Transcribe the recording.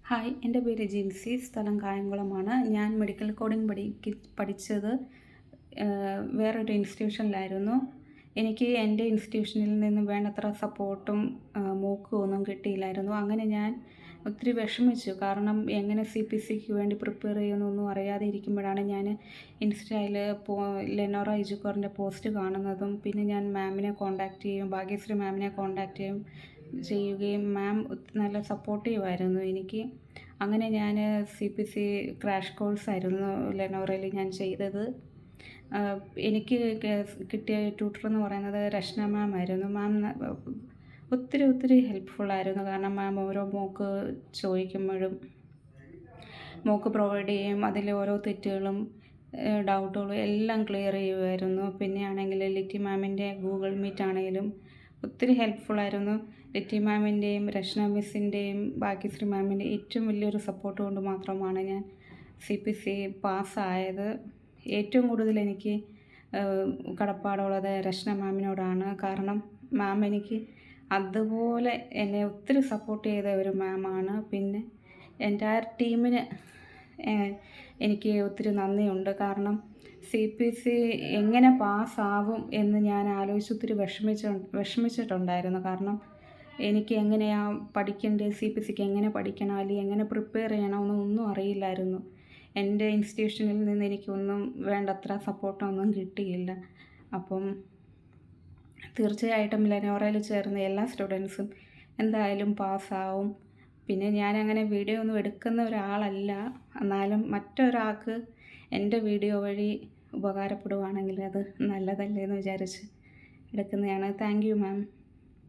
Hi, എൻ്റെ പേര് ജിൻസി. സ്ഥലം കായംകുളമാണ്. ഞാൻ മെഡിക്കൽ കോഡിംഗ് പഠിച്ചത് വേറൊരു ഇൻസ്റ്റിറ്റ്യൂഷനിലായിരുന്നു. എനിക്ക് എൻ്റെ ഇൻസ്റ്റിറ്റ്യൂഷനിൽ നിന്ന് വേണ്ടത്ര സപ്പോർട്ടും മൂക്കും ഒന്നും കിട്ടിയില്ലായിരുന്നു. അങ്ങനെ ഞാൻ ഒത്തിരി വിഷമിച്ചു. കാരണം എങ്ങനെ CPCക്ക് വേണ്ടി പ്രിപ്പയർ ചെയ്യുമെന്നൊന്നും അറിയാതെ ഇരിക്കുമ്പോഴാണ് ഞാൻ ഇൻസ്റ്റയിൽ ലെനോറ എഡ്യൂക്കോറിൻ്റെ പോസ്റ്റ് കാണുന്നതും പിന്നെ ഞാൻ മാമിനെ കോൺടാക്റ്റ് ചെയ്യും, ഭാഗ്യശ്രീ മാമിനെ കോൺടാക്റ്റ് ചെയ്യുകയും മാം നല്ല സപ്പോർട്ടീവായിരുന്നു എനിക്ക്. അങ്ങനെ ഞാൻ CPC ക്രാഷ് കോഴ്സായിരുന്നു ലെനോറയിൽ ഞാൻ ചെയ്തത്. എനിക്ക് കിട്ടിയ ട്യൂട്ടർ എന്ന് പറയുന്നത് രശ്ന മാം ആയിരുന്നു. മാം ഒത്തിരി ഹെൽപ്ഫുള്ളായിരുന്നു. കാരണം മാം ഓരോ മോക്ക് ചോദിക്കുമ്പോഴും മോക്ക് പ്രൊവൈഡ് ചെയ്യും. അതിലെ ഓരോ തെറ്റുകളും ഡൗട്ടുകളും എല്ലാം ക്ലിയർ ചെയ്യുമായിരുന്നു. പിന്നെ ആണെങ്കിൽ ലിറ്റി മാമിൻ്റെ ഗൂഗിൾ മീറ്റ് ആണെങ്കിലും ഒത്തിരി ഹെൽപ്ഫുള്ളായിരുന്നു. ലിറ്റി മാമിൻ്റെയും രശ്ന മിസ്സിൻ്റെയും ഭാഗ്യശ്രീ മാമിൻ്റെയും ഏറ്റവും വലിയൊരു സപ്പോർട്ട് കൊണ്ട് മാത്രമാണ് ഞാൻ CPC പാസ്സായത്. ഏറ്റവും കൂടുതൽ എനിക്ക് കടപ്പാടുള്ളത് രശ്ന മാമിനോടാണ്. കാരണം മാം എനിക്ക് അതുപോലെ എന്നെ ഒത്തിരി സപ്പോർട്ട് ചെയ്ത ഒരു മാമാണ്. പിന്നെ എൻ്റയർ ടീമിന് എനിക്ക് ഒത്തിരി നന്ദിയുണ്ട്. കാരണം CPC എങ്ങനെ പാസ്സാവും എന്ന് ഞാൻ ആലോചിച്ച് ഒത്തിരി വിഷമിച്ചിട്ടുണ്ടായിരുന്നു. കാരണം എനിക്ക് എങ്ങനെയാണ് പഠിക്കേണ്ടത്, CPCക്ക് എങ്ങനെ പഠിക്കണം, അല്ലെങ്കിൽ എങ്ങനെ പ്രിപ്പയർ ചെയ്യണമെന്നൊന്നും അറിയില്ലായിരുന്നു. എൻ്റെ ഇൻസ്റ്റിറ്റ്യൂഷനിൽ നിന്ന് എനിക്കൊന്നും വേണ്ടത്ര സപ്പോർട്ടൊന്നും കിട്ടിയില്ല. അപ്പം തീർച്ചയായിട്ടും ലെനോറയിൽ ചേർന്ന എല്ലാ സ്റ്റുഡൻസും എന്തായാലും പാസ്സാവും. പിന്നെ ഞാനങ്ങനെ വീഡിയോ ഒന്നും എടുക്കുന്ന ഒരാളല്ല. എന്നാലും മറ്റൊരാൾക്ക് എൻ്റെ വീഡിയോ വഴി ഉപകാരപ്പെടുവാണെങ്കിൽ അത് നല്ലതല്ലേ എന്ന് വിചാരിച്ച് എടുക്കുന്നതാണ്. Thank you ma'am.